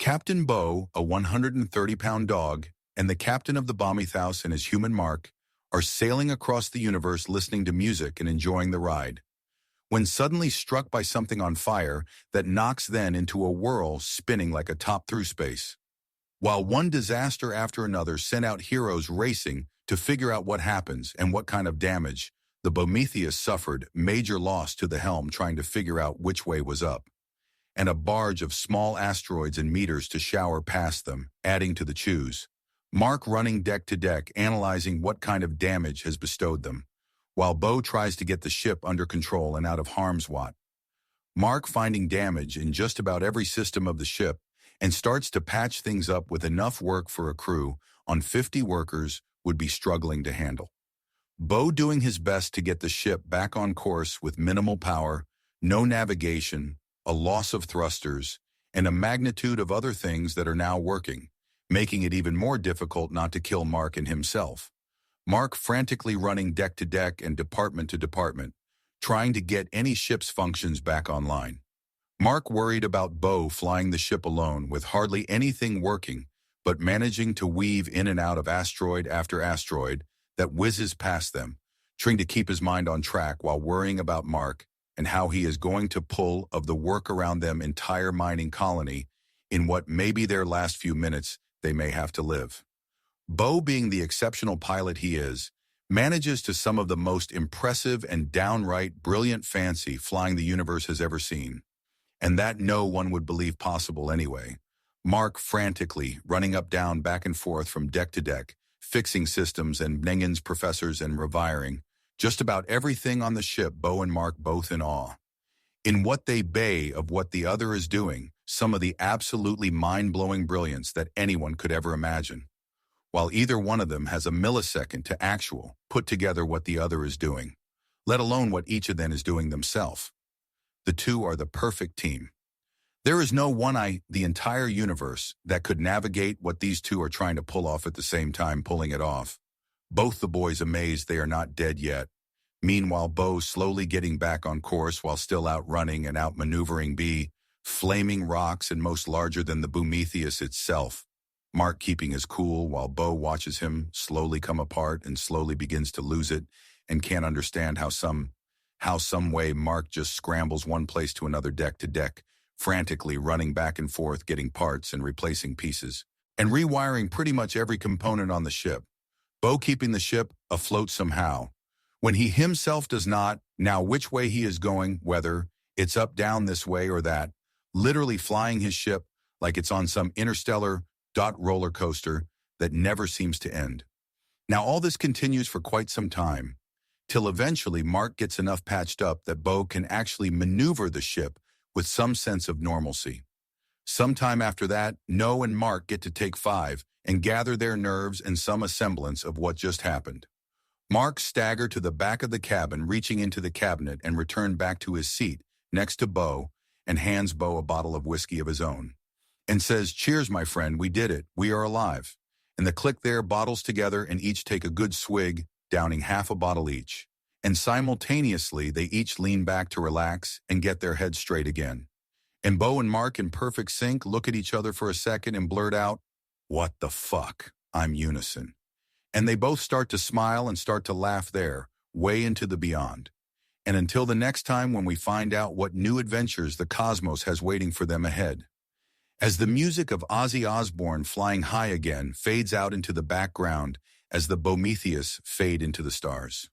Captain Bo, a 130-pound dog, and the captain of the Bombithouse and his human Mark are sailing across the universe listening to music and enjoying the ride, when suddenly struck by something on fire that knocks them into a whirl spinning like a top through space. While one disaster after another sent out heroes racing to figure out what happens and what kind of damage, the Prometheus suffered major loss to the helm trying to figure out which way was up, and a barge of small asteroids and meters to shower past them, adding to the chews. Mark running deck to deck, analyzing what kind of damage has bestowed them, while Bo tries to get the ship under control and out of harm's way. Mark finding damage in just about every system of the ship and starts to patch things up with enough work for a crew on 50 workers would be struggling to handle. Bo doing his best to get the ship back on course with minimal power, no navigation, a loss of thrusters, and a magnitude of other things that are now working, making it even more difficult not to kill Mark and himself. Mark frantically running deck to deck and department to department, trying to get any ship's functions back online. Mark worried about Bo flying the ship alone with hardly anything working, but managing to weave in and out of asteroid after asteroid that whizzes past them, trying to keep his mind on track while worrying about Mark and how he is going to pull of the work around them entire mining colony in what may be their last few minutes they may have to live. Bo, being the exceptional pilot he is, manages to some of the most impressive and downright brilliant fancy flying the universe has ever seen, and that no one would believe possible anyway. Mark frantically running up, down, back and forth from deck to deck, fixing systems and Nengen's professors and rewiring just about everything on the ship. Bo and Mark both in awe. In what they bay of what the other is doing, some of the absolutely mind-blowing brilliance that anyone could ever imagine, while either one of them has a millisecond to actual put together what the other is doing, let alone what each of them is doing themselves. The two are the perfect team. There is no one the entire universe that could navigate what these two are trying to pull off at the same time, pulling it off. Both the boys amazed they are not dead yet. Meanwhile, Bo slowly getting back on course while still outrunning and outmaneuvering flaming rocks and most larger than the Prometheus itself. Mark keeping his cool while Bo watches him slowly come apart and slowly begins to lose it and can't understand how some way Mark just scrambles one place to another, deck to deck, frantically running back and forth, getting parts and replacing pieces, and rewiring pretty much every component on the ship. Bo keeping the ship afloat somehow, when he himself does not, now which way he is going, whether it's up, down, this way or that, literally flying his ship like it's on some interstellar roller coaster that never seems to end. Now all this continues for quite some time, till eventually Mark gets enough patched up that Bo can actually maneuver the ship with some sense of normalcy. Sometime after that, No and Mark get to take 5 and gather their nerves and some semblance of what just happened. Mark staggered to the back of the cabin, reaching into the cabinet and returned back to his seat next to Bo and hands Bo a bottle of whiskey of his own and says, "Cheers, my friend, we did it, we are alive." And the click there, bottles together and each take a good swig, downing half a bottle each. And simultaneously, they each lean back to relax and get their heads straight again. And Bo and Mark, in perfect sync, look at each other for a second and blurt out, "What the fuck?" I'm unison. And they both start to smile and start to laugh there, way into the beyond. And until the next time when we find out what new adventures the cosmos has waiting for them ahead. As the music of Ozzy Osbourne flying high again fades out into the background as the Prometheus fade into the stars.